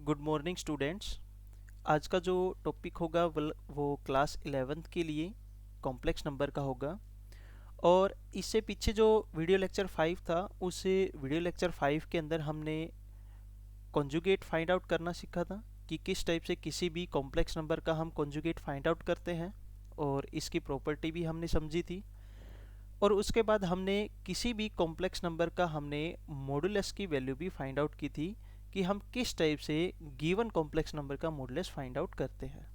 Good morning students. आज का जो टॉपिक होगा वो क्लास 11th के लिए कॉम्प्लेक्स नंबर का होगा। और इससे पीछे जो वीडियो लेक्चर 5 था, उस वीडियो लेक्चर 5 के अंदर हमने कॉन्जुगेट फाइंड आउट करना सीखा था कि किस टाइप से किसी भी कॉम्प्लेक्स नंबर का हम कॉन्जुगेट फाइंड आउट करते हैं, और इसकी प्रॉपर्टी भी हमने समझी थी। और उसके बाद हमने किसी भी कॉम्प्लेक्स नंबर का हमने मॉडुलस की वैल्यू भी फाइंड आउट की थी कि हम किस टाइप से गिवन कॉम्प्लेक्स नंबर का मॉडुलस फाइंड आउट करते हैं,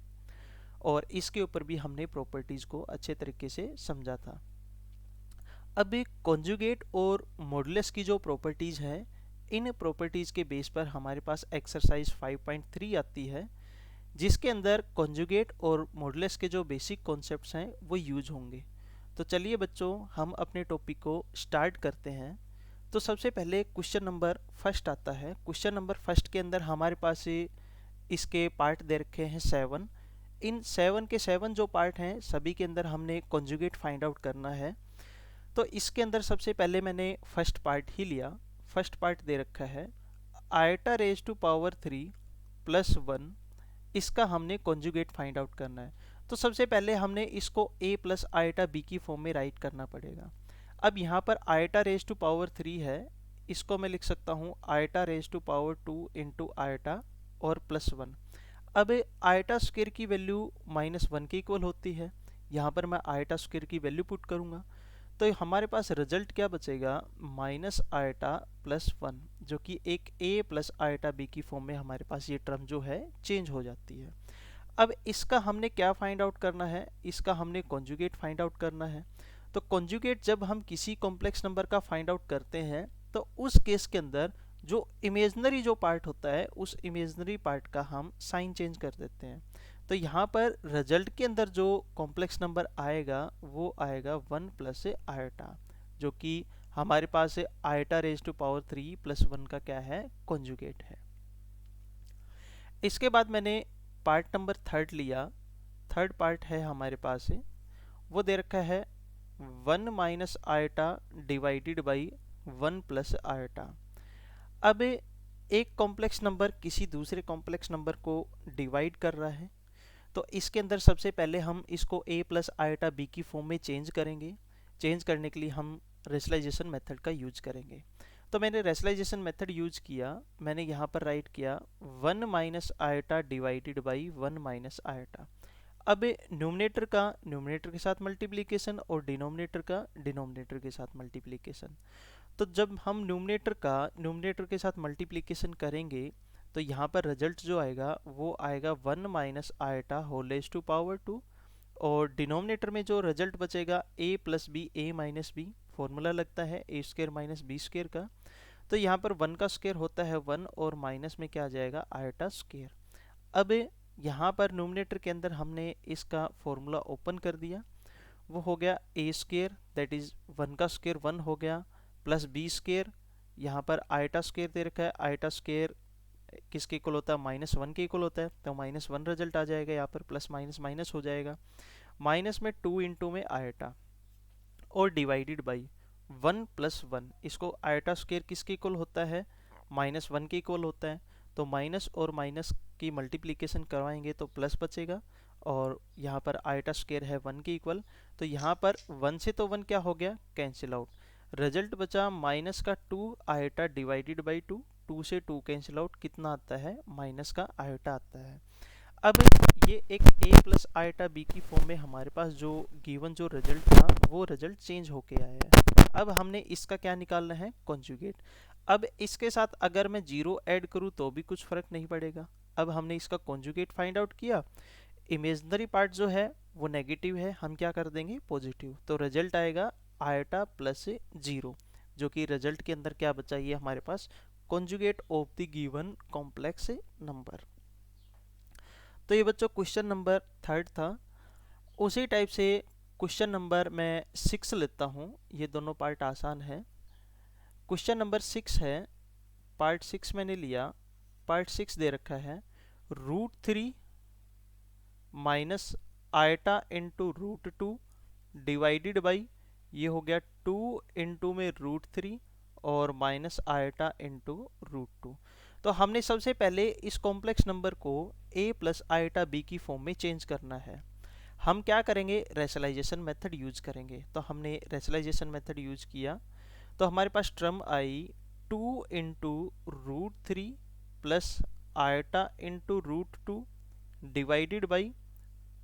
और इसके ऊपर भी हमने प्रॉपर्टीज को अच्छे तरीके से समझा था। अब कॉन्जुगेट और मॉडुलस की जो प्रॉपर्टीज है, इन प्रॉपर्टीज के बेस पर हमारे पास एक्सरसाइज 5.3 आती है, जिसके अंदर कॉन्जुगेट और मॉडुलस के जो बेसिक कॉन्सेप्ट्स हैं वो यूज होंगे। तो चलिए बच्चों, हम अपने टॉपिक को स्टार्ट करते हैं। तो सबसे पहले क्वेश्चन नंबर फर्स्ट आता है। क्वेश्चन नंबर फर्स्ट के अंदर हमारे पास इसके पार्ट दे रखे हैं 7। इन 7 के 7 जो पार्ट हैं, सभी के अंदर हमने कॉन्जुगेट फाइंड आउट करना है। तो इसके अंदर सबसे पहले मैंने फर्स्ट पार्ट ही लिया। फर्स्ट पार्ट दे रखा है iota raise to power 3 plus 1, इसका हमने कॉन्जुगेट फाइंड आउट करना है। तो सबसे पहले हमने इसको a प्लस आयटा b की फॉर्म में राइट करना पड़ेगा। अब यहाँ पर आयटा रेज टू पावर 3 है, इसको मैं लिख सकता हूँ iota raise to power 2 into iota और प्लस 1। अब आयटा स्क्वायर की वैल्यू -1 के इक्वल होती है। यहाँ पर मैं आयटा स्क्वायर की वैल्यू पुट करूँगा, तो हमारे पास रिजल्ट क्या बचेगा, माइनस आयटा प्लस 1, जो कि एक a प्लस आयटा b की फॉर्म में हमारे पास ये टर्म जो है चेंज हो जाती है। अब इसका हमने क्या फाइंड आउट करना है, इसका हमने कॉन्जुगेट फाइंड आउट करना है। तो कॉन्जुगेट जब हम किसी कॉम्प्लेक्स नंबर का फाइंड आउट करते हैं, तो उस केस के अंदर जो इमेजनरी जो पार्ट होता है, उस इमेजनरी पार्ट का हम साइन चेंज कर देते हैं। तो यहाँ पर रिजल्ट के अंदर जो कॉम्प्लेक्स नंबर आएगा वो आएगा 1 प्लस आयटा, जो कि हमारे पास iota raise to power 3 plus 1 का क्या है, कॉन्जुगेट है। इसके बाद मैंने पार्ट नंबर थर्ड लिया। थर्ड पार्ट है हमारे पास वो दे रखा है 1 minus iota divided by 1 plus iota. अब एक कॉम्प्लेक्स नंबर किसी दूसरे कॉम्प्लेक्स नंबर को डिवाइड कर रहा है, तो इसके अंदर सबसे पहले हम इसको a प्लस आयटा b की फॉर्म में चेंज करेंगे। चेंज करने के लिए हम रेशनलाइजेशन मेथड का यूज करेंगे। तो मैंने रेशनलाइजेशन मेथड यूज किया। मैंने यहाँ पर राइट किया 1 minus iota divided by 1 minus iota. अब न्यूमरेटर का न्यूमरेटर के साथ मल्टीप्लिकेशन और डिनोमिनेटर का डिनोमिनेटर के साथ मल्टीप्लिकेशन। तो जब हम न्यूमरेटर का न्यूमरेटर के साथ मल्टीप्लिकेशन करेंगे, तो यहाँ पर रिजल्ट जो आएगा वो आएगा 1 minus iota whole raise to power 2, और डिनोमिनेटर में जो रिजल्ट बचेगा a plus B A minus B, formula लगता है a square minus B square का। तो यहाँ पर 1 का स्क्वायर होता है 1, और माइनस में क्या आ जाएगा, आयटा स्क्वायर। अब यहाँ पर न्यूमरेटर के अंदर हमने इसका फॉर्मूला ओपन कर दिया। वो हो गया a स्क्वायर, दैट इज 1 का स्क्वायर 1 हो गया, प्लस बी स्क्वायर, यहाँ पर आयटा स्क्वायर दे रखा है, आयटा स्क्वायर किसके इक्वल होता है, -1 के इक्वल होता है, तो -1 रिजल्ट आ जाएगा। यहाँ पर प्लस माइनस माइनस हो जाएगा, माइनस में 2 इंटू में आयटा और डिवाइडेड बाई 1 प्लस 1। इसको आयटा स्क्वायर किसके इक्वल होता है, -1 के इक्वल होता है। तो माइनस और माइनस की मल्टीप्लिकेशन करवाएंगे तो प्लस बचेगा, और यहाँ पर आयटा स्क्वायर है 1 के इक्वल। तो यहाँ पर 1 से तो 1 क्या हो गया, कैंसिल आउट। रिजल्ट बचा माइनस का 2 आयटा डिवाइडेड बाई 2, 2 से 2 कैंसिल आउट, कितना आता है, माइनस का आयटा आता है। अब ये एक a प्लस आयटा b की फॉर्म में हमारे पास जो गिवन जो रिजल्ट था, वो रिजल्ट चेंज होके आया है। अब हमने इसका क्या निकालना है, कॉन्जुगेट। अब इसके साथ अगर मैं 0 ऐड करूँ तो भी कुछ फर्क नहीं पड़ेगा। अब हमने इसका कॉन्जुगेट फाइंड आउट किया, इमेजनरी पार्ट जो है वो नेगेटिव है, हम क्या कर देंगे, पॉजिटिव। तो रिजल्ट आएगा आयटा प्लस 0, जो कि रिजल्ट के अंदर क्या बचा, ये हमारे पास conjugate of the given complex number. तो ये बच्चों क्वेश्चन नंबर थर्ड था। उसी टाइप से क्वेश्चन नंबर मैं 6 लेता हूँ, ये दोनों पार्ट आसान है। क्वेश्चन नंबर 6 है, पार्ट 6 मैंने लिया। पार्ट 6 दे रखा है √3 minus iota into √2 divided by, ये हो गया 2 इंटू में √3 और माइनस आयटा इंटू √2। तो हमने सबसे पहले इस कॉम्प्लेक्स नंबर को a प्लस आइटा b की फॉर्म में चेंज करना है। हम क्या करेंगे, रेशनलाइजेशन मेथड यूज करेंगे। तो हमने रेशनलाइजेशन मेथड यूज किया तो हमारे पास term I 2 into root three plus iota into root two divided by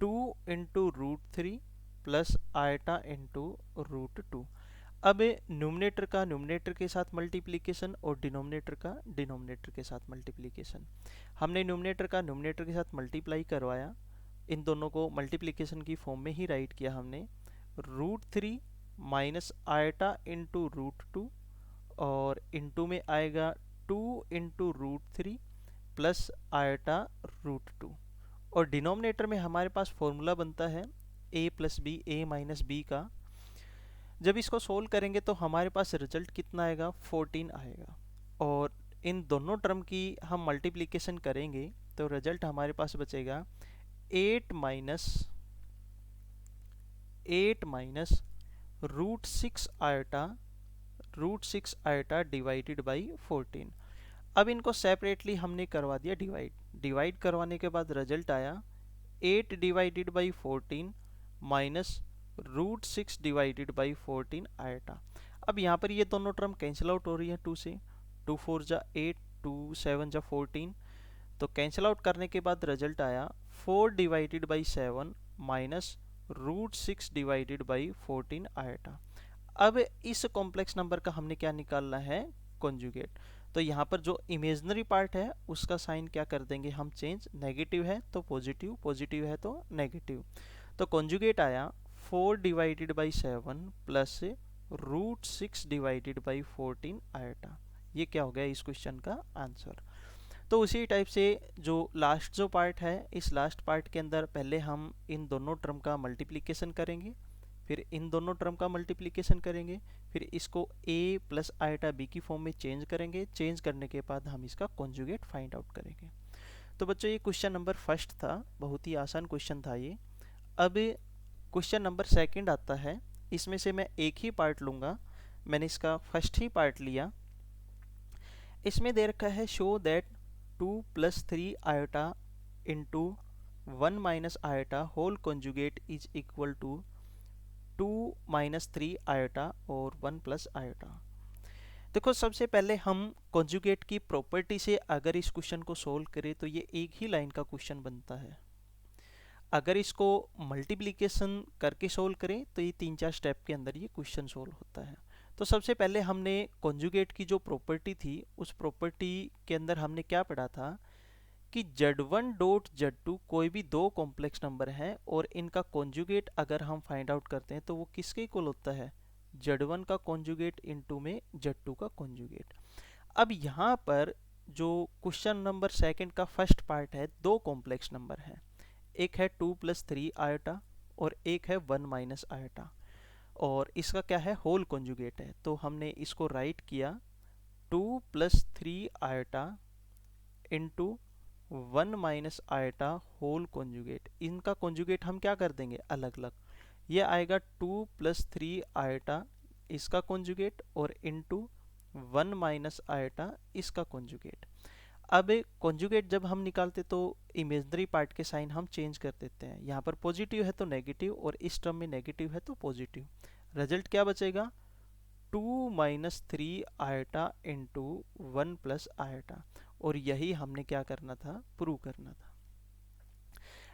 2 into root three plus iota into root two. अब न्यूमरेटर का न्यूमरेटर के साथ मल्टीप्लिकेशन और डिनोमिनेटर का डिनोमिनेटर के साथ मल्टीप्लिकेशन। हमने न्यूमरेटर का न्यूमरेटर के साथ मल्टीप्लाई करवाया, इन दोनों को मल्टीप्लिकेशन की फॉर्म में ही राइट किया हमने। Root three minus iota into root two और इंटू में आएगा 2 into root three plus iota root two. और डिनोमिनेटर में हमारे पास फॉर्मूला बनता है a plus B A minus B का। जब इसको सोल्व करेंगे तो हमारे पास रिजल्ट कितना आएगा, 14 आएगा। और इन दोनों टर्म की हम मल्टीप्लिकेशन करेंगे तो रिजल्ट हमारे पास बचेगा 8 minus root six iota divided by 14। अब इनको सेपरेटली हमने करवा दिया डिवाइड करवाने के बाद रिजल्ट आया 8 divided by 14 minus root six divided by 14 iota. अब यहाँ पर ये दोनों टर्म कैंसिल आउट हो रही है 2 से, 2 4 जा 8, 2 7 जा 14। तो कैंसिल आउट करने के बाद रिजल्ट आया 4 divided by 7 minus root six divided by 14 iota. अब इस कॉम्प्लेक्स नंबर का हमने क्या निकालना है, कॉन्जुगेट। तो यहाँ पर जो इमेजनरी पार्ट है उसका साइन क्या कर देंगे हम चेंज, नेगेटिव है तो पॉजिटिव, पॉजिटिव है तो नेगेटिव। तो कॉन्जुगेट आया 4 divided by 7 plus root six divided by 14 iota. ये क्या हो गया इस क्वेश्चन का आंसर। तो उसी टाइप से जो लास्ट जो पार्ट है, इस लास्ट पार्ट के अंदर पहले हम इन दोनों टर्म का मल्टीप्लिकेशन करेंगे, फिर इन दोनों टर्म का मल्टीप्लिकेशन करेंगे, फिर इसको a प्लस आइटा b की फॉर्म में चेंज करेंगे। चेंज करने के बाद हम इसका कॉन्जुगेट फाइंड आउट करेंगे। तो बच्चों ये क्वेश्चन नंबर फर्स्ट था, बहुत ही आसान क्वेश्चन था ये। अब क्वेश्चन नंबर सेकंड आता है, इसमें से मैं एक ही पार्ट लूँगा, मैंने इसका फर्स्ट ही पार्ट लिया। इसमें दे रखा है show that 2 plus three iota into 1 minus iota whole conjugate is equal to 2 minus three iota और 1 प्लस आयोटा। देखो सबसे पहले हम कॉन्जुगेट की प्रॉपर्टी से अगर इस क्वेश्चन को सोल्व करें तो ये एक ही लाइन का क्वेश्चन बनता है। अगर इसको मल्टीप्लिकेशन करके सोल्व करें तो ये 3-4 स्टेप के अंदर ये क्वेश्चन सोल्व होता है। तो सबसे पहले हमने कॉन्जुगेट की जो प्रॉपर्टी थी उस प्रॉपर्टी के अंदर हमने क्या पढ़ा था कि Z1 डॉट Z2 कोई भी दो कॉम्प्लेक्स नंबर हैं और इनका कॉन्जुगेट अगर हम फाइंड आउट करते हैं तो वो किसके इक्वल होता है, Z1 का कॉन्जुगेट इनटू में Z2 का कॉन्जुगेट। अब यहाँ पर जो क्वेश्चन नंबर सेकंड का फर्स्ट पार्ट है, दो कॉम्प्लेक्स नंबर हैं, एक है 2 प्लस थ्री आयोटा और एक है 1 माइनस आयोटा, और इसका क्या है होल कॉन्जुगेट है। तो हमने इसको राइट किया 2 plus three iota into 1 minus iota whole conjugate. इनका कॉन्जुगेट हम क्या कर देंगे अलग अलग, ये आएगा 2 प्लस थ्री आयोटा इसका कॉन्जुगेट और इंटू 1 माइनस आयोटा इसका कॉन्जुगेट। अब कॉन्जुगेट जब हम निकालते तो इमेजनरी पार्ट के साइन हम चेंज कर देते हैं, यहाँ पर पॉजिटिव है तो नेगेटिव और इस टर्म में नेगेटिव है तो पॉजिटिव। रिजल्ट क्या बचेगा 2 minus three iota into 1 plus iota, और यही हमने क्या करना था, प्रूव करना था।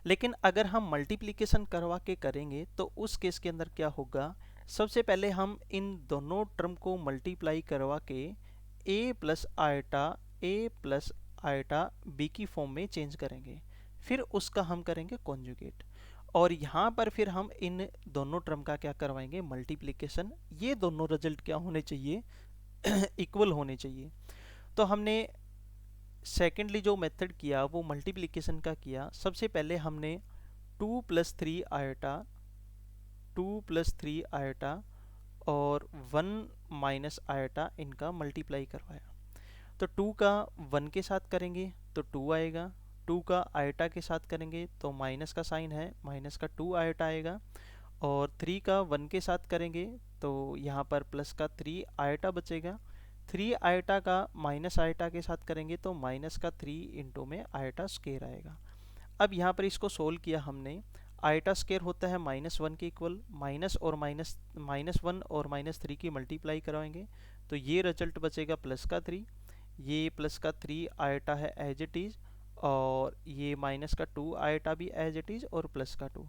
लेकिन अगर हम मल्टीप्लिकेशन करवा के करेंगे तो उस केस के अंदर क्या होगा, सबसे पहले हम इन दोनों टर्म को मल्टीप्लाई करवा के a प्लस आयोटा b की फॉर्म में चेंज करेंगे, फिर उसका हम करेंगे कॉन्जुगेट, और यहाँ पर फिर हम इन दोनों टर्म का क्या करवाएंगे मल्टीप्लिकेशन। ये दोनों रिजल्ट क्या होने चाहिए इक्वल होने चाहिए। तो हमने सेकेंडली जो मेथड किया वो मल्टीप्लिकेशन का किया। सबसे पहले हमने 2 प्लस थ्री आयोटा और 1 माइनस आयोटा इनका मल्टीप्लाई करवाया। तो 2 का 1 के साथ करेंगे तो 2 आएगा, 2 का आयोटा के साथ करेंगे तो माइनस का साइन है, माइनस का 2 आयोटा आएगा, और 3 का 1 के साथ करेंगे तो यहाँ पर प्लस का 3 आयोटा बचेगा। 3 आयटा का माइनस आयटा के साथ करेंगे तो माइनस का 3 इंटू में आयटा स्केयर आएगा। अब यहाँ पर इसको सोल्व किया हमने, आयटा स्केयर होता है -1 के इक्वल, -1 और -3 की मल्टीप्लाई करवाएंगे तो ये रिजल्ट बचेगा प्लस का 3, ये प्लस का 3 आयटा है एज इट इज़, और ये माइनस का 2 आयटा भी एज इट इज़, और प्लस का 2।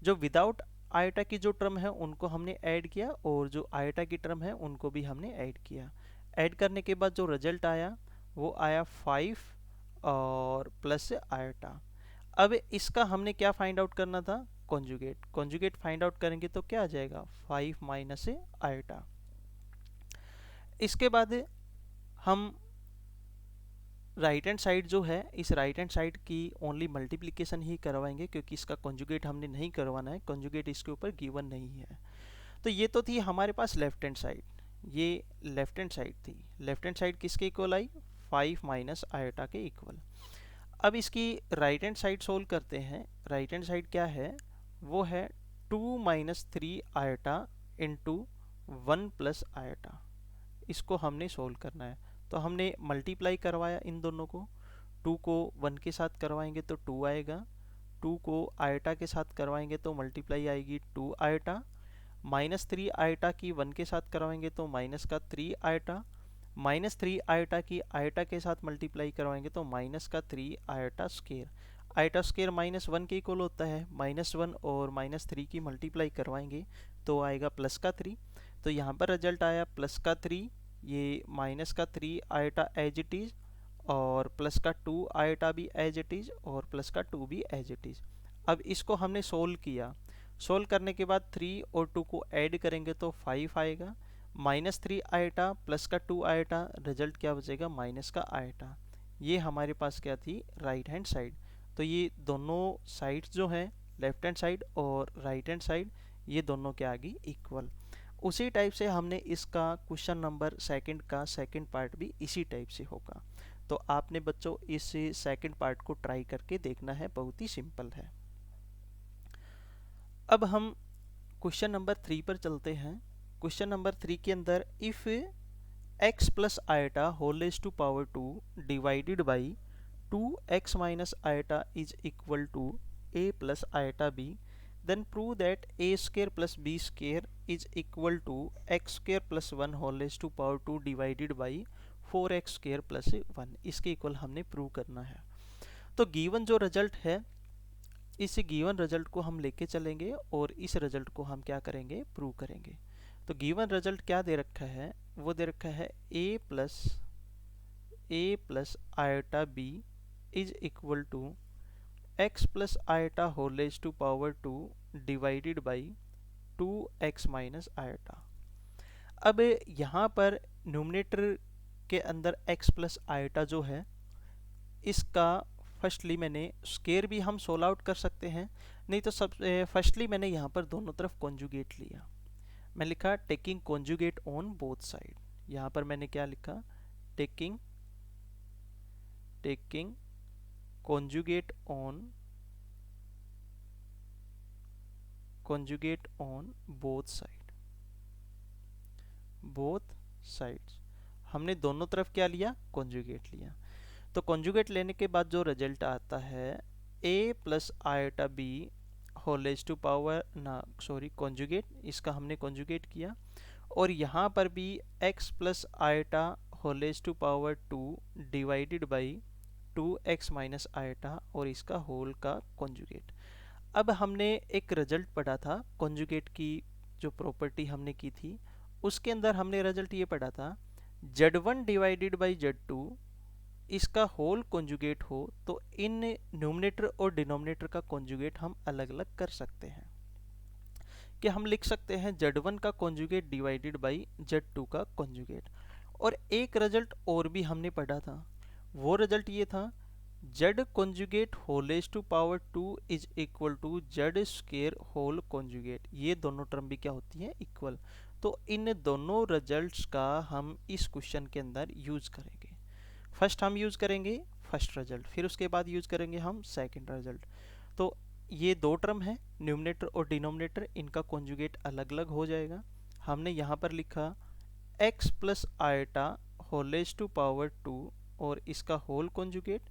जो विदाउट आयटा की जो टर्म है उनको हमने ऐड किया, और जो आयटा की टर्म है उनको भी हमने ऐड किया। ऐड करने के बाद जो रिजल्ट आया वो आया 5 और प्लस आयटा। अब इसका हमने क्या फाइंड आउट करना था, कॉन्जुगेट। कॉन्जुगेट फाइंड आउट करेंगे तो क्या आ जाएगा 5 माइनस आयटा। इसके बाद हम राइट हैंड साइड जो है, इस राइट हैंड साइड की ओनली मल्टीप्लिकेशन ही करवाएंगे क्योंकि इसका कॉन्जुगेट हमने नहीं करवाना है, कॉन्जुगेट इसके ऊपर गिवन नहीं है। तो ये तो थी हमारे पास लेफ्ट हैंड साइड, ये लेफ्ट हैंड साइड थी। लेफ्ट हैंड साइड किसके इक्वल आई, 5 माइनस आयटा के इक्वल। अब इसकी राइट हैंड साइड सोल्व करते हैं। राइट हैंड साइड क्या है, वो है 2 minus 3 eta into 1 plus eta. इसको हमने सोल्व करना है, तो हमने मल्टीप्लाई करवाया इन दोनों को। 2 को 1 के साथ करवाएंगे तो 2 आएगा, 2 को आयटा के साथ करवाएंगे तो मल्टीप्लाई आएगी 2 आयटा, -3 आयटा की 1 के साथ करवाएंगे तो माइनस का 3 आयटा, -3 आयटा की आयटा के साथ मल्टीप्लाई करवाएंगे तो माइनस का 3 आयटा स्केयर। आयटा स्केयर -1 के इक्वल होता है, -1 और -3 की मल्टीप्लाई करवाएंगे तो आएगा प्लस का 3। तो यहाँ पर रिजल्ट आया प्लस का 3, ये माइनस का 3 आयटा एज इट इज़, और प्लस का 2 आयटा भी एज इट इज़, और प्लस का 2 भी एज इट इज़। अब इसको हमने सोल्व किया। सोल्व करने के बाद 3 और 2 को ऐड करेंगे तो 5 आएगा, -3 आयटा प्लस का 2 आयटा, रिजल्ट क्या बचेगा माइनस का आयटा। ये हमारे पास क्या थी, राइट हैंड साइड। तो ये दोनों साइड्स जो हैं, लेफ्ट हैंड साइड और राइट हैंड साइड, ये दोनों क्या आ गई, इक्वल। उसी टाइप से हमने इसका क्वेश्चन नंबर सेकंड का सेकंड पार्ट भी इसी टाइप से होगा। तो आपने बच्चों इस सेकंड पार्ट को ट्राई करके देखना है, बहुत ही सिंपल है। अब हम क्वेश्चन नंबर 3 पर चलते हैं। क्वेश्चन नंबर 3 के अंदर if x plus iota whole raise to power 2 divided by 2x minus iota is equal to a plus iota b, then prove that a square plus b square is equal to x square plus 1 whole raised to power 2 divided by 4x square plus 1। इसके equal हमने prove करना है। तो given जो result है, इस given result को हम लेके चलेंगे और इस रिजल्ट को हम क्या करेंगे, प्रूव करेंगे। तो गिवन रिजल्ट क्या दे रखा है, वो दे रखा है a plus iota b is equal to x plus iota whole raise to power 2 divided by 2x minus iota. अब यहाँ पर न्यूमरेटर के अंदर x प्लस आयटा जो है, इसका फर्स्टली मैंने स्केयर भी हम सोल्व आउट कर सकते हैं, नहीं तो सब फर्स्टली मैंने यहाँ पर दोनों तरफ कॉन्जुगेट लिया। मैं लिखा taking conjugate on both side. यहाँ पर मैंने क्या लिखा, taking conjugate on both sides। हमने दोनों तरफ क्या लिया, कॉन्जुगेट लिया। तो कॉन्जुगेट लेने के बाद जो रिजल्ट आता है a plus iota b whole raise to power conjugate, इसका हमने कॉन्जुगेट किया, और यहाँ पर भी x plus iota whole raise to power 2 divided by 2x minus iota, और इसका होल का कॉन्जुगेट। अब हमने एक रिजल्ट पढ़ा था कॉन्जुगेट की, जो प्रॉपर्टी हमने की थी उसके अंदर हमने रिजल्ट ये पढ़ा था, Z1 डिवाइडेड बाई Z2 इसका होल कॉन्जुगेट हो तो इन न्यूमरेटर और डिनोमिनेटर का कॉन्जुगेट हम अलग अलग कर सकते हैं। कि हम लिख सकते हैं Z1 का कॉन्जुगेट डिवाइडेड बाई Z2 का कॉन्जुगेट। और एक रिजल्ट और भी हमने पढ़ा था, वो रिजल्ट ये था, Z conjugate whole raise to power 2 is equal to Z square whole conjugate. ये दोनों टर्म भी क्या होती हैं, इक्वल। तो इन दोनों रिजल्ट्स का हम इस क्वेश्चन के अंदर यूज करेंगे। फर्स्ट हम यूज करेंगे फर्स्ट रिजल्ट, फिर उसके बाद यूज करेंगे हम सेकंड रिजल्ट। तो ये दो टर्म है, न्यूमरेटर और डिनोमिनेटर, इनका कॉन्जुगेट अलग अलग हो जाएगा। हमने यहाँ पर लिखा X plus iota whole raise to power 2 और इसका whole conjugate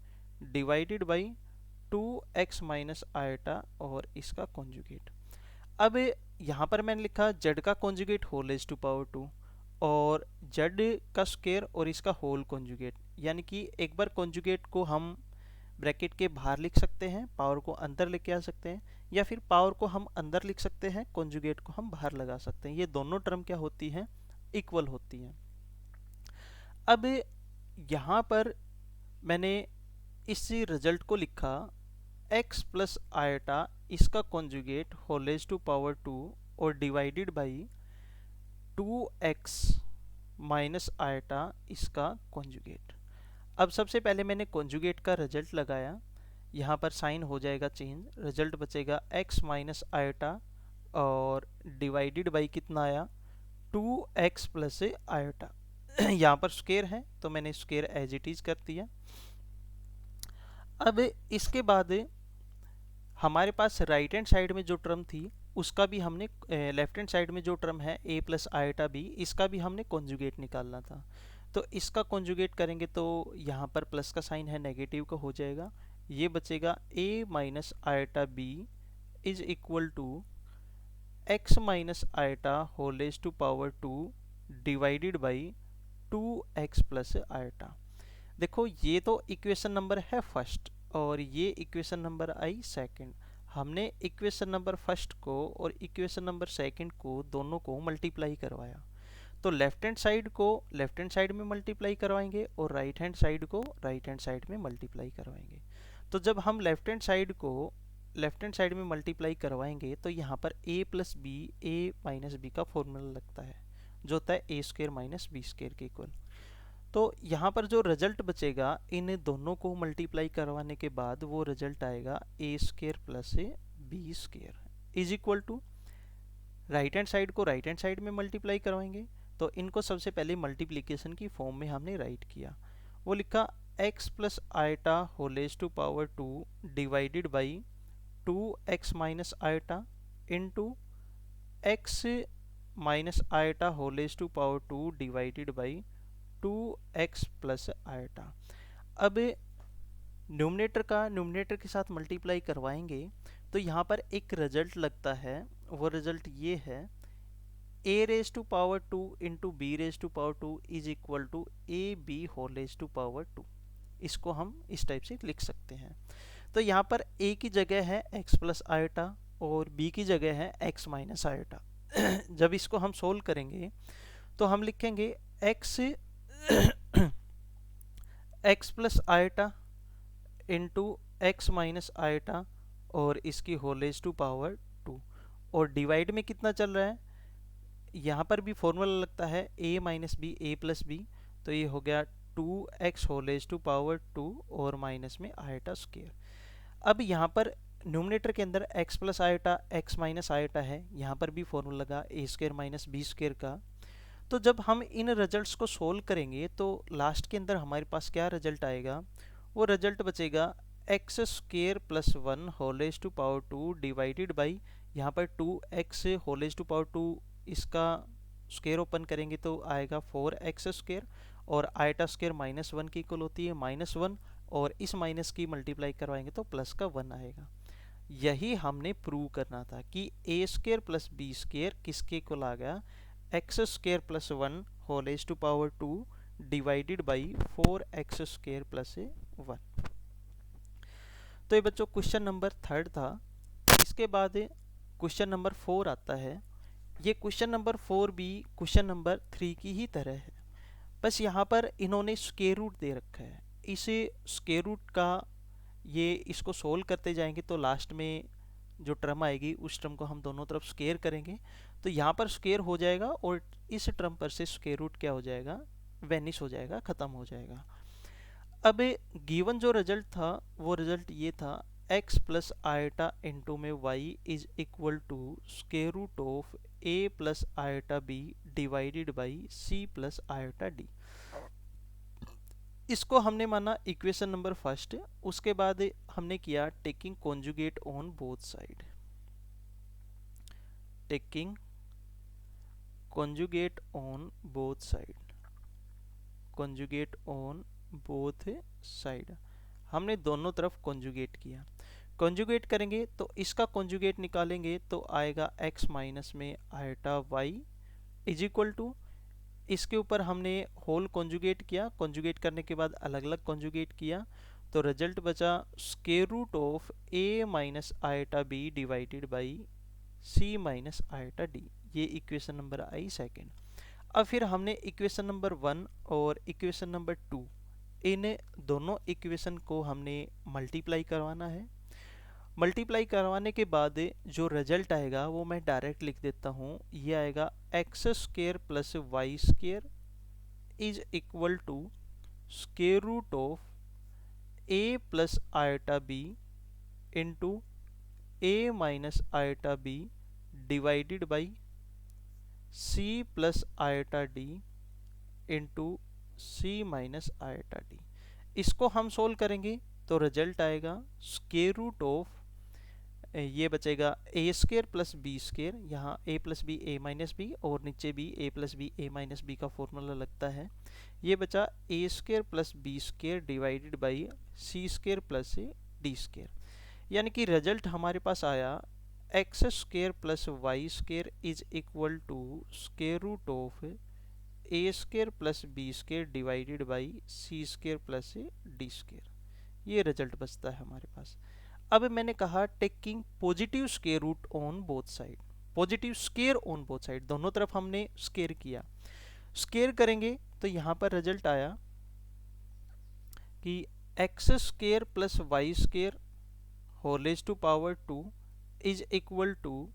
divided by 2x minus iota और इसका कॉन्जुगेट। अब यहाँ पर मैंने लिखा जेड का conjugate whole raise to power 2 और जेड का स्क्वायर और इसका होल कॉन्जुगेट, यानी कि एक बार कॉन्जुगेट को हम ब्रैकेट के बाहर लिख सकते हैं, पावर को अंदर लेके आ सकते हैं, या फिर पावर को हम अंदर लिख सकते हैं, कॉन्जुगेट को हम बाहर लगा सकते हैं। ये दोनों टर्म क्या होती हैं, इक्वल होती हैं। अब यहाँ पर मैंने इस रिजल्ट को लिखा x प्लस आयटा इसका conjugate whole raise to power 2 और divided by 2x minus iota इसका कॉन्जुगेट। अब सबसे पहले मैंने कॉन्जुगेट का रिजल्ट लगाया, यहाँ पर साइन हो जाएगा चेंज, रिजल्ट बचेगा x माइनस आयटा और डिवाइडेड बाई कितना आया 2x प्लस आयटा। यहाँ पर स्क्वायर है तो मैंने स्क्वायर एज इट इज कर दिया। अब इसके बाद हमारे पास राइट हैंड साइड में जो टर्म थी उसका भी हमने, लेफ्ट हैंड साइड में जो टर्म है a प्लस आयटा b, इसका भी हमने कॉन्जुगेट निकालना था। तो इसका कॉन्जुगेट करेंगे तो यहाँ पर प्लस का साइन है, नेगेटिव का हो जाएगा, ये बचेगा a minus iota b is equal to x minus iota whole raise to power 2 divided by 2x plus iota. देखो ये तो इक्वेशन नंबर है फर्स्ट और ये इक्वेशन नंबर आई सेकंड। हमने इक्वेशन नंबर फर्स्ट को और इक्वेशन नंबर सेकंड को दोनों को मल्टीप्लाई करवाया, तो लेफ्ट हैंड साइड को लेफ्ट हैंड साइड में मल्टीप्लाई करवाएंगे और राइट हैंड साइड को राइट हैंड साइड में मल्टीप्लाई करवाएंगे। तो जब हम लेफ्ट हैंड साइड को लेफ्ट हैंड साइड में मल्टीप्लाई करवाएंगे तो यहाँ पर a plus B A minus B का फॉर्मूला लगता है जो होता है a square minus B square के इक्वल। तो यहाँ पर जो रिजल्ट बचेगा इन दोनों को मल्टीप्लाई करवाने के बाद वो रिजल्ट आएगा a square plus B square is equal to, right hand side को राइट हैंड साइड में मल्टीप्लाई करवाएंगे तो इनको सबसे पहले मल्टीप्लिकेशन की फॉर्म में हमने राइट किया, वो लिखा x plus iota whole raise to power 2 divided by 2x minus iota into x minus iota whole raise to power 2 divided by 2x plus iota. अब न्यूमरेटर का न्यूमरेटर के साथ मल्टीप्लाई करवाएंगे तो यहाँ पर एक रिजल्ट लगता है, वो रिजल्ट ये है a raise to power 2 into B raise to power 2 is equal to A B whole raise to power 2। इसको हम इस टाइप से लिख सकते हैं। तो यहाँ पर a की जगह है x प्लस आयटा और b की जगह है x माइनस आयटा। जब इसको हम सोल्व करेंगे तो हम लिखेंगे x x plus iota into x minus iota और इसकी होल रेज़ टू पावर 2 और डिवाइड में कितना चल रहा है, यहाँ पर भी फॉर्मूला लगता है a minus B A plus B, तो ये हो गया 2x whole raise to power 2 और माइनस में आयटा स्क्वायर। अब यहाँ पर न्यूमरेटर के अंदर x plus iota x minus iota है, यहाँ पर भी फॉर्मूला लगा a square minus B square का। तो जब हम इन रिजल्ट्स को सोल्व करेंगे तो लास्ट के अंदर हमारे पास क्या रिजल्ट आएगा, वो रिजल्ट बचेगा X square plus 1 whole raise to power 2 divided by, यहाँ पर 2x whole raise to power 2 इसका स्क्वायर ओपन करेंगे तो आएगा 4x स्क्वायर और आयटा स्क्वायर माइनस 1 की इक्वल होती है माइनस 1 और इस माइनस की मल्टीप्लाई करवाएंगे तो प्लस का 1 आएगा। यही हमने प्रूव करना था कि a square plus B square किसके इक्वल आ गया, X square plus 1 whole raise to power 2 divided by 4x square plus 1। तो ये बच्चों क्वेश्चन नंबर थर्ड था। इसके बाद क्वेश्चन नंबर 4 आता है। ये क्वेश्चन नंबर 4 भी क्वेश्चन नंबर 3 की ही तरह है, बस यहाँ पर इन्होंने स्क्वायर रूट दे रखा है। इसे स्क्वायर रूट का ये इसको सोल्व करते जाएंगे तो लास्ट में जो टर्म आएगी उस टर्म को हम दोनों तरफ स्क्वायर करेंगे तो यहाँ पर स्क्वायर हो जाएगा और इस टर्म पर से स्क्वायर रूट क्या हो जाएगा, वेनिश हो जाएगा, ख़त्म हो जाएगा। अब गिवन जो रिजल्ट था वो रिजल्ट ये था x प्लस आयटा इंटू में y is equal to square root of a plus iota b divided by c plus iota d। इसको हमने माना इक्वेशन नंबर फर्स्ट। उसके बाद हमने किया taking conjugate on both side, taking conjugate on both side, conjugate on both side, हमने दोनों तरफ conjugate किया। conjugate करेंगे तो इसका conjugate निकालेंगे तो आएगा x माइनस में iota y is equal to, इसके ऊपर हमने होल कॉन्जुगेट किया, कॉन्जुगेट करने के बाद अलग अलग कॉन्जुगेट किया तो रिजल्ट बचा square root of a minus iota b divided by c minus iota d। ये इक्वेशन नंबर आई सेकेंड। अब फिर हमने इक्वेशन नंबर 1 और इक्वेशन नंबर 2 इन दोनों इक्वेशन को हमने मल्टीप्लाई करवाना है। मल्टीप्लाई करवाने के बाद जो रिजल्ट आएगा वो मैं डायरेक्ट लिख देता हूँ, ये आएगा X square plus Y square is equal to square root of A plus iota B into A minus iota B divided by C plus iota D into C minus iota D. इसको हम solve करेंगे तो result आएगा square root of, ये बचेगा A square plus B square, यहाँ A plus B A minus B और नीचे भी A plus B A minus B का फॉर्मूला लगता है। ये बचा A square plus B square divided by C square plus D square, यानी कि रिजल्ट हमारे पास आया X square plus Y square is equal to square root of A square plus B square divided by C square plus D square. ये result बचता है हमारे पास। अब मैंने कहा taking positive square root on both side, positive square on both side, दोनों तरफ हमने स्क्वायर किया। स्क्वायर करेंगे तो यहाँ पर रिजल्ट आया कि X square plus Y square whole raised to power 2 is equal to,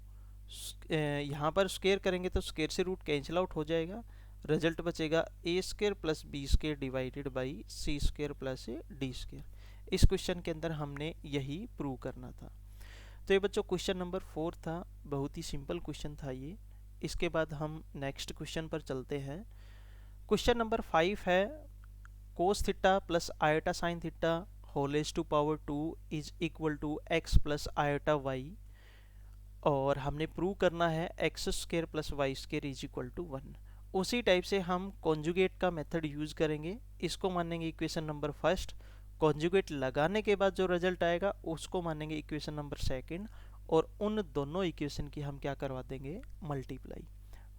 यहाँ पर स्क्वायर करेंगे तो स्क्वायर से रूट कैंसिल आउट हो जाएगा, रिजल्ट बचेगा A square plus B square divided by C square plus D square. इस क्वेश्चन के अंदर हमने यही प्रूव करना था। तो ये बच्चों क्वेश्चन नंबर 4 था, बहुत ही सिंपल क्वेश्चन था ये। इसके बाद हम नेक्स्ट क्वेश्चन पर चलते हैं। क्वेश्चन नंबर 5 है cos theta plus iota sine theta whole raised to power 2 is equal to x plus iota Y, और हमने प्रूव करना है X square plus Y square is equal to 1। उसी टाइप से हम कॉन्जुगेट का मेथड यूज करेंगे। इसको मानेंगे इक्वेशन नंबर फर्स्ट, कॉन्जुगेट लगाने के बाद जो रिजल्ट आएगा उसको मानेंगे इक्वेशन नंबर सेकंड, और उन दोनों इक्वेशन की हम क्या करवा देंगे मल्टीप्लाई।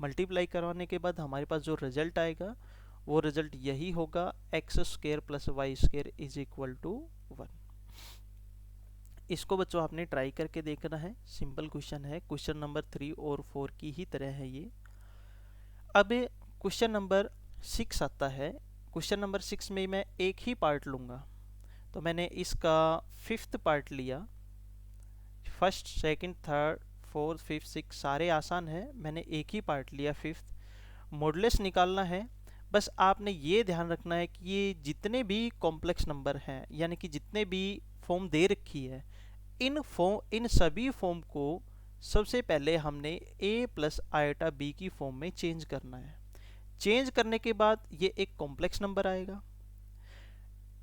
मल्टीप्लाई करवाने के बाद हमारे पास जो रिजल्ट आएगा वो रिजल्ट यही होगा X square plus Y square is equal to 1। इसको बच्चों आपने ट्राई करके देखना है, सिंपल क्वेश्चन है, क्वेश्चन नंबर 3 और 4 की ही तरह है ये। अब क्वेश्चन नंबर 6 आता है। क्वेश्चन नंबर 6 में मैं एक ही पार्ट लूँगा, तो मैंने इसका 5th पार्ट लिया। First, second, third, fourth, fifth, six सारे आसान है, मैंने एक ही पार्ट लिया 5th। मॉडुलस निकालना है। बस आपने ये ध्यान रखना है कि ये जितने भी कॉम्प्लेक्स नंबर हैं, यानी कि जितने भी फॉर्म दे रखी है, इन सभी फॉर्म को सबसे पहले हमने a प्लस आयोटा b की फॉर्म में चेंज करना है। चेंज करने के बाद ये एक कॉम्प्लेक्स नंबर आएगा।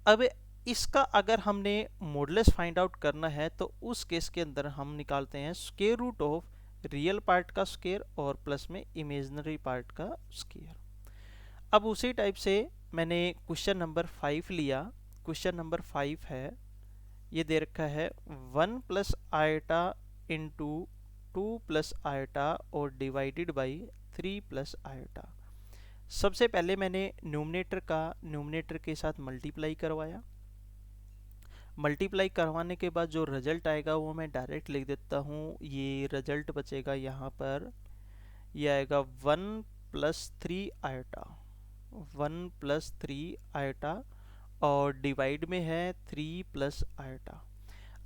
अब इसका अगर हमने मॉडुलस फाइंड आउट करना है तो उस केस के अंदर हम निकालते हैं square root of real part का स्क्वायर और प्लस में इमेजिनरी पार्ट का स्क्वायर। अब उसी टाइप से मैंने क्वेश्चन नंबर 5 लिया। क्वेश्चन नंबर 5 है, ये दे रखा है 1 plus iota into 2 plus iota और डिवाइडेड बाई 3 प्लस आयोटा। सबसे पहले मैंने न्यूमरेटर का न्यूमरेटर के साथ मल्टीप्लाई करवाया। मल्टीप्लाई करवाने के बाद जो रिजल्ट आएगा वो मैं डायरेक्ट लिख देता हूँ। ये रिजल्ट बचेगा यहाँ पर, ये आएगा 1 प्लस 3 आयोटा, 1 प्लस 3 आयोटा और डिवाइड में है 3 प्लस आयोटा।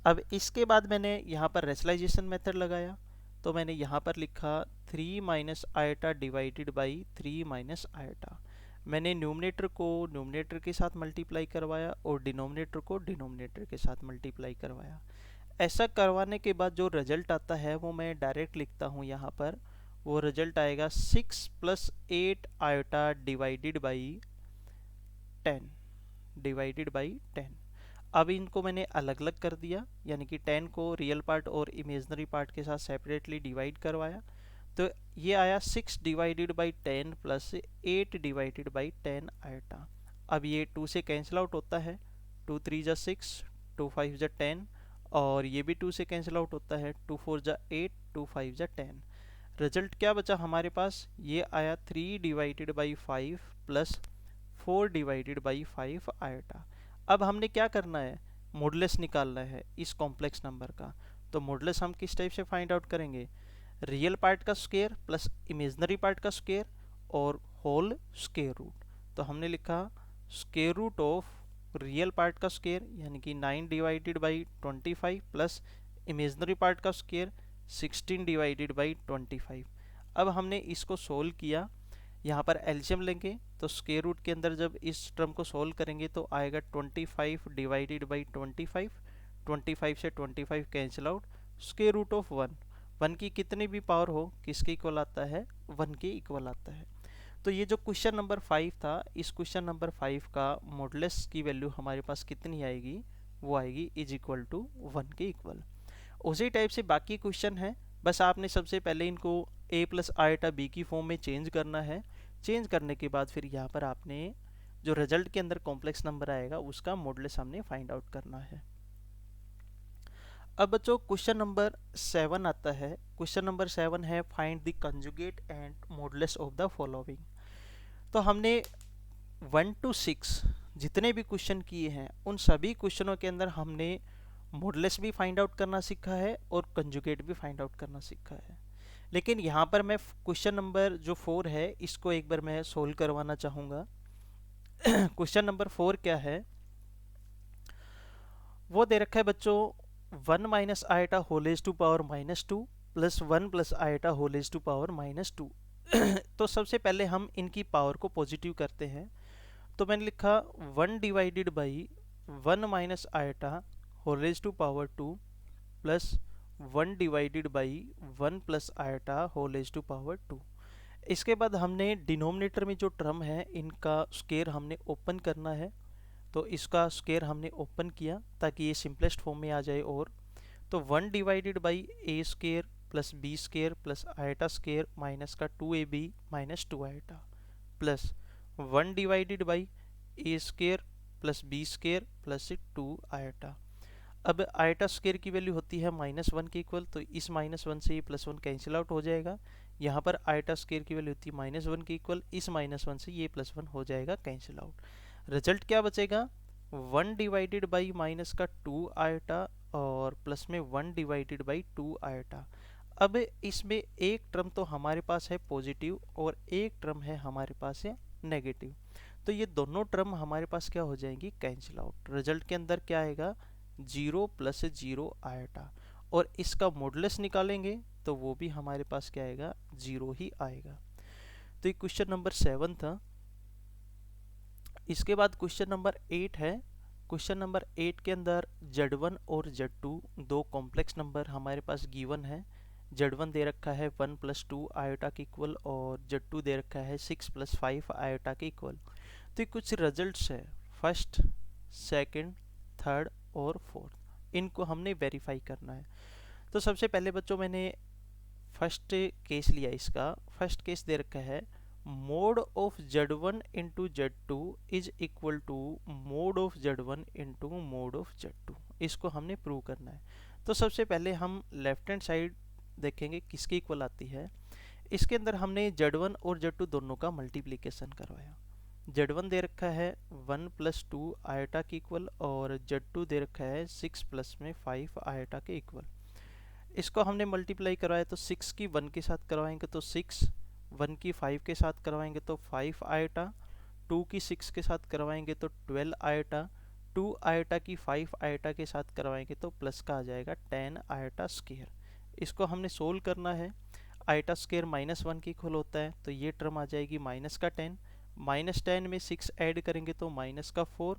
अब इसके बाद मैंने यहाँ पर रेशनलाइजेशन मेथड लगाया, तो मैंने यहाँ पर लिखा 3 minus iota divided by 3 minus iota. मैंने न्यूमरेटर को न्यूमरेटर के साथ मल्टीप्लाई करवाया और डिनोमिनेटर को डिनोमिनेटर के साथ मल्टीप्लाई करवाया। ऐसा करवाने के बाद जो रिजल्ट आता है वो मैं डायरेक्ट लिखता हूँ यहाँ पर। वो रिजल्ट आएगा 6 प्लस 8 आयोटा डिवाइडेड बाई 10। अब इनको मैंने अलग अलग कर दिया, यानी कि 10 को रियल पार्ट और इमेजिनरी पार्ट के साथ सेपरेटली डिवाइड करवाया, तो ये आया 6 divided by 10 plus 8 divided by 10 iota. अब ये 2 से कैंसिल आउट होता है, 2 3 जा 6, 2 5 जा 10, और ये भी 2 से कैंसिल आउट होता है, 2 4 जा 8, 2 5 जा 10। रिजल्ट क्या बचा हमारे पास, ये आया 3 divided by 5 plus 4 divided by 5 iota. अब हमने क्या करना है, मॉडुलस निकालना है इस कॉम्प्लेक्स नंबर का। तो मॉडुलस हम किस टाइप से फाइंड आउट करेंगे, रियल पार्ट का स्क्वायर प्लस इमेजनरी पार्ट का स्क्वायर और होल स्क्वायर रूट। तो हमने लिखा square root of real part का स्क्वायर यानी कि 9 divided by 25 plus imaginary part का स्क्वायर 16 डिवाइडेड बाई 25। अब हमने इसको सोल्व किया, यहाँ पर एलसीएम लेंगे तो स्क्वायर रूट के अंदर जब इस टर्म को सोल्व करेंगे तो आएगा 25 डिवाइडेड बाई 25, 25 से 25 cancel out, square root of 1 की कितनी भी पावर हो किसके इक्वल आता है, 1 के इक्वल आता है। तो ये जो क्वेश्चन नंबर 5 था, इस क्वेश्चन नंबर 5 का मॉडुलस की वैल्यू हमारे पास कितनी आएगी, वो आएगी इज इक्वल टू 1 के इक्वल। उसी टाइप से बाकी क्वेश्चन है, बस आपने सबसे पहले इनको a प्लस आयोटा बी की फॉर्म में चेंज करना है। चेंज करने के बाद फिर यहाँ पर आपने जो रिजल्ट के अंदर कॉम्प्लेक्स नंबर आएगा उसका मॉडुलस हमने फाइंड आउट करना है। अब बच्चों क्वेश्चन नंबर 7 आता है। क्वेश्चन नंबर 7 है find the conjugate and modulus of the following. तो हमने 1 to 6 जितने भी क्वेश्चन किए हैं उन सभी क्वेश्चनों के अंदर हमने मॉडुलस भी फाइंड आउट करना सीखा है और कंजुगेट भी फाइंड आउट करना सीखा है। लेकिन यहाँ पर मैं क्वेश्चन नंबर जो 4 है इसको एक बार मैं सोल्व करवाना चाहूँगा। क्वेश्चन नंबर 4 क्या है, वो दे रखा है बच्चों 1 minus iota whole raise to power -2 plus 1 plus iota whole raise to power -2। तो सबसे पहले हम इनकी पावर को पॉजिटिव करते हैं। तो मैंने लिखा 1 divided by 1 minus iota whole raise to power 2 plus 1 divided by 1 plus iota whole raise to power 2। इसके बाद हमने डिनोमिनेटर में जो टर्म है इनका स्क्वायर हमने ओपन करना है। तो इसका स्क्वायर हमने ओपन किया ताकि ये सिंपलेस्ट फॉर्म में आ जाए। और तो 1 divided by a square plus B square plus iota square minus का 2ab minus 2 iota plus 1 divided by a square plus B square plus 2 iota. अब आयोटा स्क्वायर की वैल्यू होती है -1 के इक्वल, तो इस -1 से ये +1 कैंसिल आउट हो जाएगा। यहाँ पर आयोटा स्क्वायर की वैल्यू होती है -1 के इक्वल, इस -1 से ये +1 हो जाएगा कैंसिल आउट। रिजल्ट क्या बचेगा, 1 डिवाइडेड बाई माइनस का 2 आयोटा और प्लस में 1 डिवाइडेड बाई 2 आयोटा। अब इसमें एक टर्म तो हमारे पास है पॉजिटिव और एक टर्म है हमारे पास है नेगेटिव। तो ये दोनों टर्म हमारे पास क्या हो जाएंगी, कैंसिल आउट। रिजल्ट के अंदर क्या आएगा, 0 + 0 आयोटा। और इसका मॉडुलस निकालेंगे तो वो भी हमारे पास क्या आएगा, 0 ही आएगा। तो ये क्वेश्चन नंबर 7 था। इसके बाद क्वेश्चन नंबर 8 है। क्वेश्चन नंबर 8 के अंदर Z1 और Z2 दो कॉम्प्लेक्स नंबर हमारे पास गिवन है। Z1 दे रखा है 1 + 2 आयोटा के इक्वल और Z2 दे रखा है 6 + 5 आयोटा के इक्वल। तो ये कुछ रिजल्ट्स है, फर्स्ट, सेकंड, थर्ड और फोर्थ, इनको हमने वेरीफाई करना है। तो सबसे पहले बच्चों मैंने फर्स्ट केस लिया। इसका फर्स्ट केस दे रखा है mod of Z1 into Z2 is equal to mod of Z1 into mod of Z2। इसको हमने प्रूव करना है। तो सबसे पहले हम लेफ्ट हैंड साइड देखेंगे किसके इक्वल आती है। इसके अंदर हमने Z1 और Z2 दोनों का मल्टीप्लिकेशन करवाया। Z1 दे रखा है 1 + 2 आयोटा के इक्वल और Z2 दे रखा है 6 + में 5 आयोटा के इक्वल। इसको हमने मल्टीप्लाई करवाया तो 6 की 1 के साथ करवाएंगे तो 6, 1 की 5 के साथ करवाएंगे तो 5 आयोटा, 2 की 6 के साथ करवाएंगे तो 12 आयोटा, 2 आयोटा की 5 आयोटा के साथ करवाएंगे तो प्लस का आ जाएगा 10 आयोटा स्क्वायर। इसको हमने सोल्व करना है। आयोटा स्क्वायर -1 के इक्वल होता है तो ये टर्म आ जाएगी -10, -10 में 6 ऐड करेंगे तो -4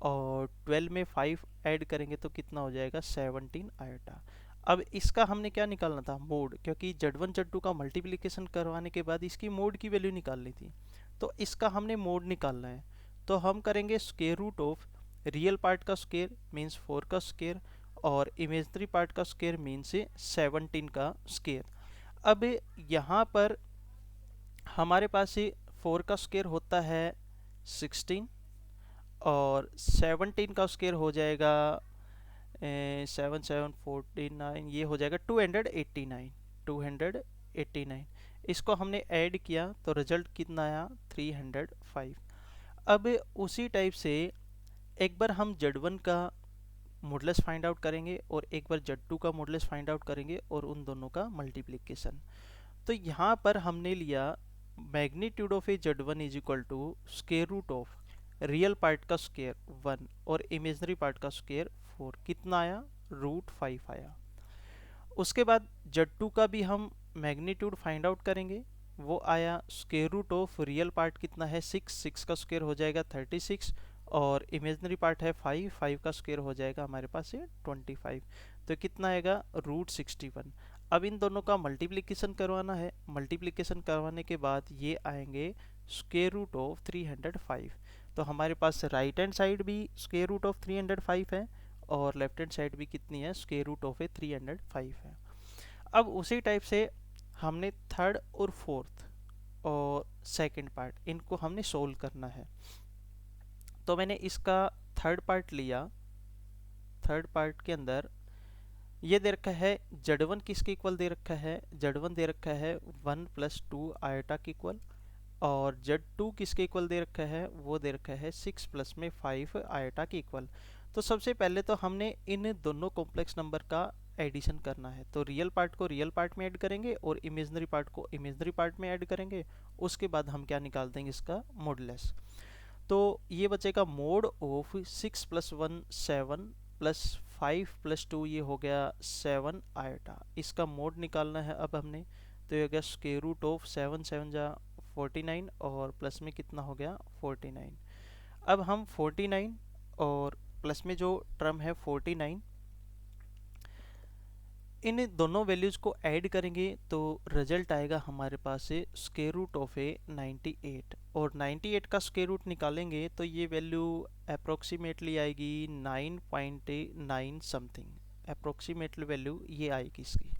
और 12 में 5 ऐड करेंगे तो कितना हो जाएगा 17 आयोटा। अब इसका हमने क्या निकालना था, मोड, क्योंकि Z1 Z2 का मल्टीप्लिकेशन करवाने के बाद इसकी मोड की वैल्यू निकालनी थी। तो इसका हमने मोड निकालना है। तो हम करेंगे square root of real part का स्क्वायर मीन्स 4 का स्क्वायर और इमेजनरी पार्ट का स्क्वायर मीन्स 17 का स्क्वायर। अब यहाँ पर हमारे पास 4 का स्क्वायर होता है 16 और 17 का स्क्वायर हो जाएगा 7 7 49, ये हो जाएगा 289। 289 इसको हमने ऐड किया तो रिजल्ट कितना आया 305। अब उसी टाइप से एक बार हम Z1 का मॉडुलस फाइंड आउट करेंगे और एक बार Z2 का मॉडुलस फाइंड आउट करेंगे और उन दोनों का मल्टीप्लिकेशन। तो यहाँ पर हमने लिया magnitude of a Z1 is equal to square root of real part का स्क्वायर 1 और इमेजनरी पार्ट का स्क्वायर 4, कितना आया √5 आया। उसके बाद Z2 का भी हम मैग्नीट्यूड फाइंड आउट करेंगे, वो आया square root of real part कितना है 6 का स्क्वायर हो जाएगा 36 और इमेजनरी पार्ट है 5 का स्क्वायर हो जाएगा हमारे पास 25। तो कितना आएगा √61। अब इन दोनों का मल्टीप्लिकेशन करवाना है, मल्टीप्लिकेशन करवाने के बाद ये आएंगे स्क्वायर रूट ऑफ 305। तो हमारे पास राइट हैंड साइड भी स्क्वायर रूट ऑफ 305 है और लेफ्ट हैंड साइड भी कितनी है स्क्वायर रूट ऑफ 305 है। अब उसी टाइप से हमने थर्ड और फोर्थ और सेकंड पार्ट इनको हमने सोल्व करना है। तो मैंने इसका थर्ड पार्ट लिया। थर्ड पार्ट के अंदर ये दे रखा है Z1 किसके इक्वल दे रखा है, Z1 दे रखा है 1 + 2 आयोटा के इक्वल और Z2 किसके इक्वल दे रखा है, वो दे रखा है 6 + में 5 आयोटा के इक्वल। तो सबसे पहले तो हमने इन दोनों कॉम्प्लेक्स नंबर का एडिशन करना है। तो रियल पार्ट को रियल पार्ट में ऐड करेंगे और इमेजनरी पार्ट को इमेजनरी पार्ट में ऐड करेंगे। उसके बाद हम क्या निकाल देंगे इसका मॉडुलस। तो ये बचेगा मोड ऑफ 6 + 1 7 + 5 + 2 ये हो गया 7 आयोटा। इसका मोड निकालना है अब हमने। तो ये हो गया स्क्वायर रूट ऑफ 7 7 जा 49 और प्लस में कितना हो गया 49। अब हम 49 और प्लस में जो टर्म है 49 इन दोनों वैल्यूज़ को ऐड करेंगे तो रिजल्ट आएगा हमारे पास से स्क्वायर रूट ऑफ 98 और 98 का स्क्वायर रूट निकालेंगे तो ये वैल्यू अप्रोक्सीमेटली आएगी 9.9 समथिंग। अप्रोक्सीमेटली वैल्यू ये आएगी इसकी।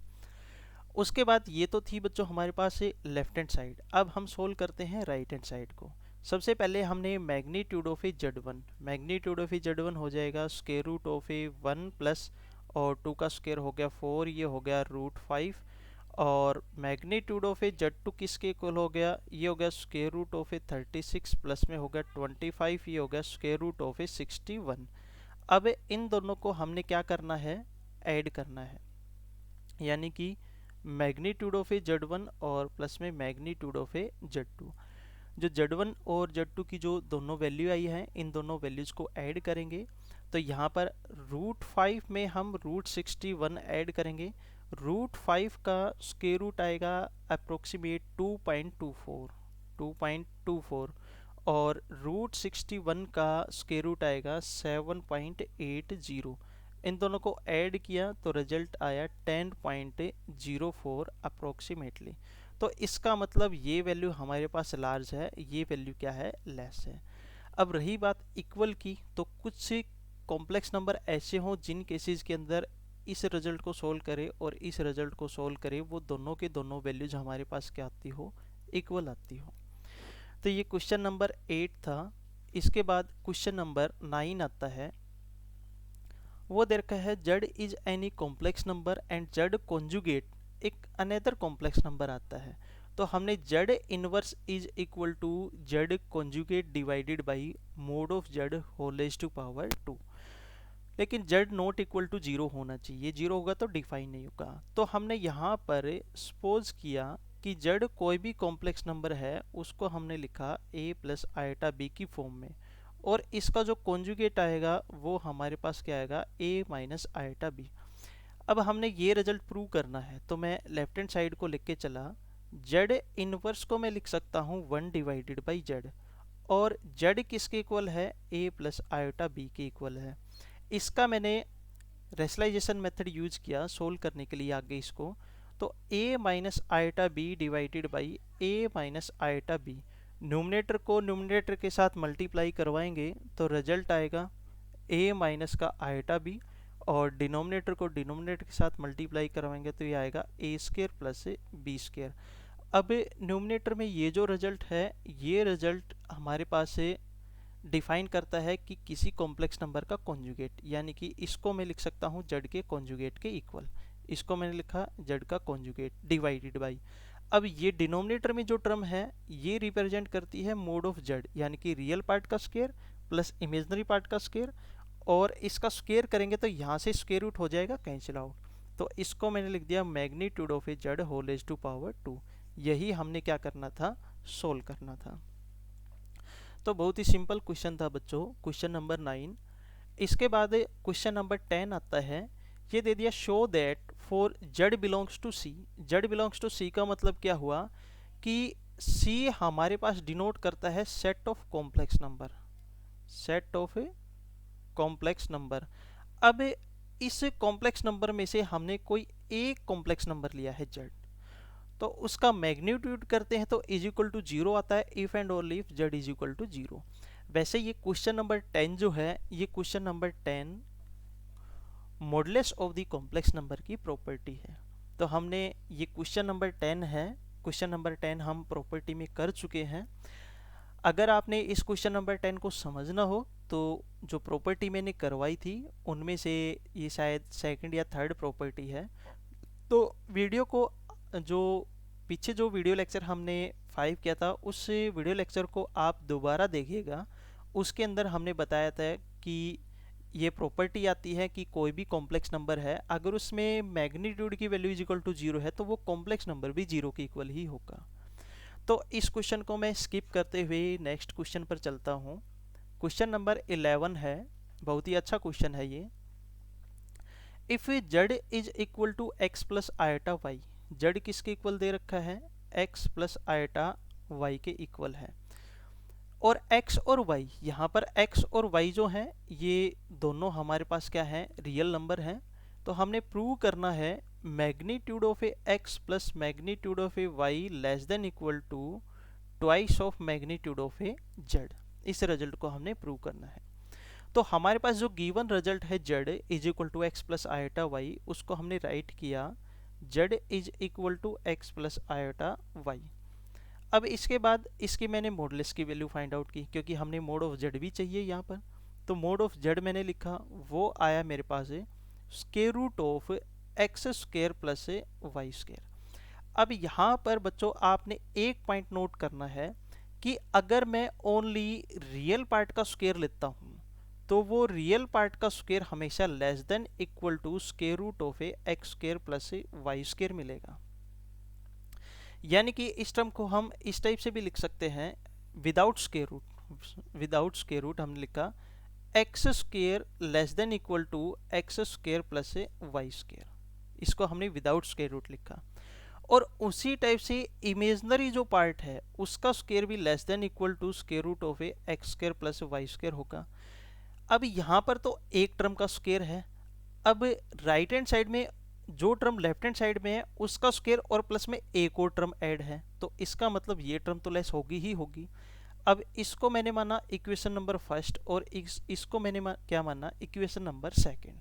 उसके बाद ये तो थी बच्चों हमारे पास लेफ्ट हैंड साइड। अब हम सोल्व करते हैं राइट हैंड साइड को। सबसे पहले हमने magnitude of Z1, magnitude of Z1 हो जाएगा स्क्वायर रूट ऑफ 1 प्लस और 2 का स्क्वायर हो गया 4, ये हो गया √5 और मैग्नीट्यूड ऑफ Z2 किसके इक्वल हो गया, ये हो गया स्क्वायर रूट ऑफ 36 प्लस में हो गया 25, ये हो गया स्क्वायर रूट ऑफ 61। अब इन दोनों को हमने क्या करना है ऐड करना है, यानी कि मैग्नीट्यूड ऑफ Z1 और प्लस में मैग्नीट्यूड ऑफ Z2। जो Z1 और Z2 की जो दोनों वैल्यू आई हैं इन दोनों वैल्यूज़ को ऐड करेंगे। तो यहाँ पर √5 में हम √61 ऐड करेंगे। √5 का स्क्वायर रूट आएगा अप्रोक्सीमेट 2.24 और √61 का स्क्वायर रूट आएगा 7.80। इन दोनों को ऐड किया तो रिजल्ट आया 10.04 अप्रोक्सीमेटली। तो इसका मतलब ये वैल्यू हमारे पास लार्ज है, ये वैल्यू क्या है लेस है। अब रही बात इक्वल की, तो कुछ कॉम्प्लेक्स नंबर ऐसे हों जिन केसेस के अंदर इस रिजल्ट को सोल्व करे और इस रिजल्ट को सोल्व करे वो दोनों के दोनों वैल्यूज हमारे पास क्या आती हो इक्वल आती हो। तो ये क्वेश्चन नंबर 8 था। इसके बाद क्वेश्चन नंबर 9 आता है। वो दे रखा है Z is any complex number and Z conjugate एक अनदर कॉम्प्लेक्स नंबर आता है। तो हमने Z inverse is equal to Z conjugate divided by mod of Z whole raised to power 2। लेकिन Z नॉट इक्वल टू 0 होना चाहिए, 0 होगा तो डिफाइन नहीं होगा। तो हमने यहाँ पर सपोज किया कि Z कोई भी कॉम्प्लेक्स नंबर है उसको हमने लिखा a + आयोटा b की फॉर्म में और इसका जो कॉन्जुगेट आएगा वो हमारे पास क्या आएगा a - आयोटा b। अब हमने ये रिजल्ट प्रूव करना है तो मैं लेफ्ट हैंड साइड को लिख के चला। Z इनवर्स को मैं लिख सकता हूँ 1/Z और Z किसके इक्वल है a + आयोटा b के इक्वल है। इसका मैंने रेशनलाइजेशन मेथड यूज किया सोल्व करने के लिए आगे इसको। तो a - iota b divided by a - iota b, numerator को न्यूमरेटर के साथ मल्टीप्लाई करवाएंगे तो रिजल्ट आएगा a - का आयोटा b और डिनोमिनेटर को डिनोमिनेटर के साथ मल्टीप्लाई करवाएंगे तो ये आएगा ए स्क्र प्लस बी स्क्र। अब न्यूमिनेटर में ये जो रिजल्ट है, ये रिजल्ट हमारे पास से डिफाइन करता है कि किसी कॉम्प्लेक्स नंबर का कॉन्जुगेट, यानी कि इसको मैं लिख सकता हूँ जेड के कॉन्जुगेट के इक्वल। इसको मैंने लिखा जेड का कॉन्जुगेट डिवाइडेड बाई, अब ये डिनोमिनेटर में जो टर्म है ये रिप्रेजेंट करती है मोड ऑफ जेड, यानी कि रियल पार्ट का स्क्वायर प्लस इमेजनरी पार्ट का स्क्वायर, और इसका स्क्वायर करेंगे तो यहाँ से स्क्वायर रूट हो जाएगा कैंसिल आउट। तो इसको मैंने लिख दिया magnitude of A z whole raised to power 2। यही हमने क्या करना था, सोल्व करना था। तो बहुत ही सिंपल क्वेश्चन था बच्चों, क्वेश्चन नंबर 9। इसके बाद क्वेश्चन नंबर 10 आता है। ये दे दिया show that for Z belongs to C. Z belongs to C का मतलब क्या हुआ कि सी हमारे पास डिनोट करता है set of complex number, set of complex number. अब इस कॉम्प्लेक्स नंबर में से हमने कोई एक कॉम्प्लेक्स नंबर लिया है जेड, तो उसका मैग्नीट्यूड करते हैं तो इज इक्वल टू 0 आता है if and only if z is equal to 0। वैसे ये क्वेश्चन नंबर 10 जो है, ये question number 10 modulus of the complex number की प्रॉपर्टी है। तो हमने ये क्वेश्चन नंबर 10 है, क्वेश्चन नंबर 10 हम प्रॉपर्टी में कर चुके हैं। अगर आपने इस क्वेश्चन नंबर 10 को समझना हो तो जो प्रॉपर्टी मैंने करवाई थी उनमें से ये शायद सेकंड या थर्ड प्रॉपर्टी है। तो वीडियो को जो पीछे जो वीडियो लेक्चर हमने 5 किया था उस वीडियो लेक्चर को आप दोबारा देखिएगा। उसके अंदर हमने बताया था कि ये प्रॉपर्टी आती है कि कोई भी कॉम्प्लेक्स नंबर है, अगर उसमें मैग्नीट्यूड की वैल्यू इज इक्वल टू 0 है तो वो कॉम्प्लेक्स नंबर भी 0 के इक्वल ही होगा। तो इस क्वेश्चन को मैं स्किप करते हुए नेक्स्ट क्वेश्चन पर चलता हूँ। क्वेश्चन नंबर 11 है, बहुत ही अच्छा क्वेश्चन है ये। If z is equal to x plus iota y, z किसके इक्वल दे रखा है, एक्स प्लस आयटा वाई के इक्वल है। और x और y, यहाँ पर x और y जो हैं ये दोनों हमारे पास क्या है, रियल नंबर हैं। तो हमने प्रूव करना है magnitude of a x plus magnitude of a y less than equal to twice of magnitude of a z। इस रिजल्ट को हमने प्रूव करना है। तो हमारे पास जो गिवन रिजल्ट है z is equal to x plus iota y, उसको हमने राइट किया z is equal to x plus iota y. अब इसके बाद इसकी मैंने मॉडुलस की वैल्यू फाइंड आउट की, क्योंकि हमने मोड ऑफ जेड भी चाहिए यहाँ पर। तो मोड ऑफ जेड मैंने लिखा, वो आया मेरे पास है square root of x square plus Y square. अब यहाँ पर बच्चों आपने एक पॉइंट नोट करना है कि अगर मैं ओनली रियल पार्ट का स्क्वायर लेता हूँ तो वो रियल पार्ट का स्क्वायर हमेशा less than equal to square root of x square plus Y square मिलेगा। यानी कि इस टर्म को हम इस टाइप से भी लिख सकते हैं without square root. Without square root हमने लिखा x square less than equal to x square plus Y square, इसको हमने विदाउट स्क्वायर रूट लिखा। और उसी टाइप से इमेजनरी जो पार्ट है उसका स्क्वायर भी less than equal to square root of x square plus Y square होगा। अब यहाँ पर तो एक टर्म का स्क्वायर है, अब राइट हैंड साइड में जो टर्म लेफ्ट हैंड साइड में है उसका स्क्वायर और प्लस में एक और टर्म ऐड है, तो इसका मतलब ये टर्म तो लेस होगी ही होगी। अब इसको मैंने माना इक्वेशन नंबर फर्स्ट और इसको मैंने क्या माना इक्वेशन नंबर सेकंड।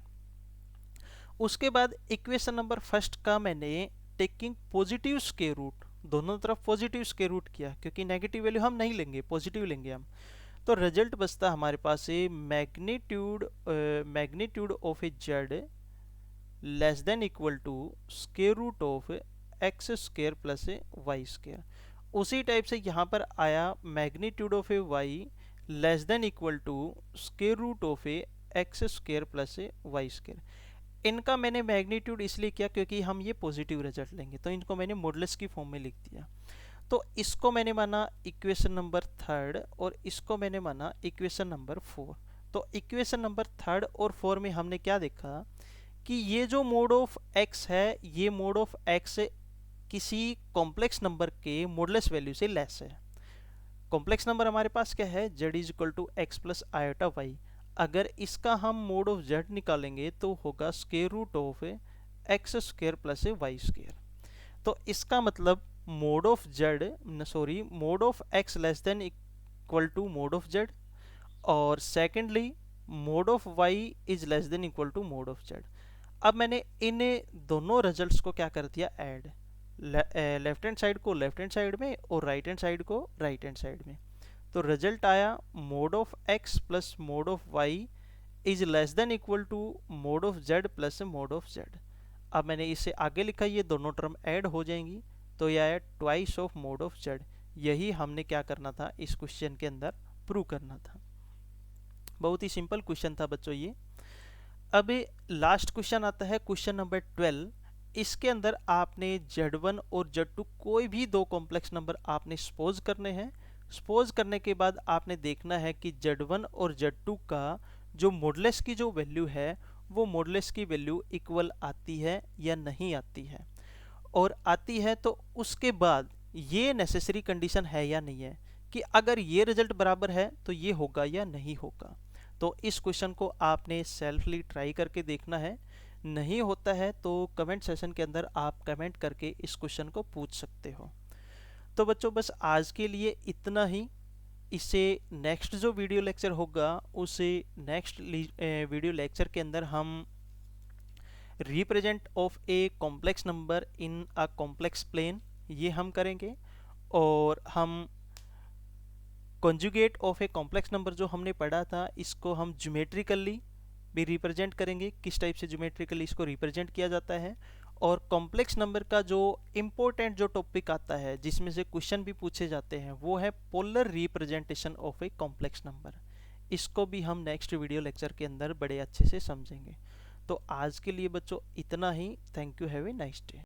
उसके बाद इक्वेशन नंबर फर्स्ट का मैंने टेकिंग पॉजिटिव स्क्वायर रूट, दोनों तरफ पॉजिटिव स्क्वायर रूट किया, क्योंकि नेगेटिव वैल्यू हम नहीं लेंगे, पॉजिटिव लेंगे हम। तो रिजल्ट बचता हमारे पास magnitude of A Z less than equal to square root of x square plus Y square. उसी टाइप से यहाँ पर आया magnitude of A Y less than equal to square root of x square plus Y square. इनका मैंने magnitude इसलिए किया क्योंकि हम ये पॉजिटिव रिजल्ट लेंगे, तो इनको मैंने मॉडुलस की फॉर्म में लिख दिया। तो इसको मैंने माना इक्वेशन नंबर थर्ड और इसको मैंने माना इक्वेशन नंबर 4। तो इक्वेशन नंबर थर्ड और 4 में हमने क्या देखा कि ये जो मोड ऑफ x है, ये मोड ऑफ x किसी कॉम्प्लेक्स नंबर के मॉडुलस वैल्यू से लेस है। कॉम्प्लेक्स नंबर हमारे पास क्या है, z is equal to x plus iota y. अगर इसका हम मोड ऑफ z निकालेंगे तो होगा square root of x square plus Y square. तो इसका मतलब mod of x less than equal to mod of z, और secondly mod of y is less than equal to mod of z. अब मैंने इन दोनों रिजल्ट्स को क्या कर दिया, ऐड, लेफ्ट हैंड साइड को लेफ्ट हैंड साइड में और राइट हैंड साइड को राइट हैंड साइड में। तो रिजल्ट आया mod of x plus mod of y is less than equal to mod of z plus mod of z. अब मैंने इसे आगे लिखा, ये दोनों टर्म ऐड हो जाएंगी, तो यह आया twice of mode of Z. यही हमने क्या करना था इस क्वेश्चन के अंदर प्रूव करना था। बहुत ही सिंपल क्वेश्चन था बच्चों ये। अब लास्ट क्वेश्चन आता है क्वेश्चन नंबर 12। इसके अंदर आपने Z1 और Z2 कोई भी दो कॉम्प्लेक्स नंबर आपने सपोज करने हैं। सपोज करने के बाद आपने देखना है कि Z1 और Z2 का जो मॉडुलस की जो वैल्यू है वो मॉडुलस की वैल्यू इक्वल आती है या नहीं आती है, और आती है तो उसके बाद ये नेसेसरी कंडीशन है या नहीं है कि अगर ये रिजल्ट बराबर है तो ये होगा या नहीं होगा। तो इस क्वेश्चन को आपने सेल्फली ट्राई करके देखना है। नहीं होता है तो कमेंट सेशन के अंदर आप कमेंट करके इस क्वेश्चन को पूछ सकते हो। तो बच्चों बस आज के लिए इतना ही। इससे नेक्स्ट जो वीडियो लेक्चर होगा उसे नेक्स्ट वीडियो लेक्चर के अंदर हम represent of a complex number in a complex plane ये हम करेंगे, और हम conjugate of a complex number जो हमने पढ़ा था इसको हम ज्योमेट्रिकली भी रिप्रेजेंट करेंगे, किस टाइप से ज्योमेट्रिकली इसको रिप्रेजेंट किया जाता है। और कॉम्प्लेक्स नंबर का जो इम्पोर्टेंट जो टॉपिक आता है जिसमें से क्वेश्चन भी पूछे जाते हैं वो है polar representation of a complex number. इसको भी हम नेक्स्ट वीडियो लेक्चर के अंदर बड़े अच्छे से समझेंगे। तो आज के लिए बच्चों इतना ही। Thank you, have a nice day.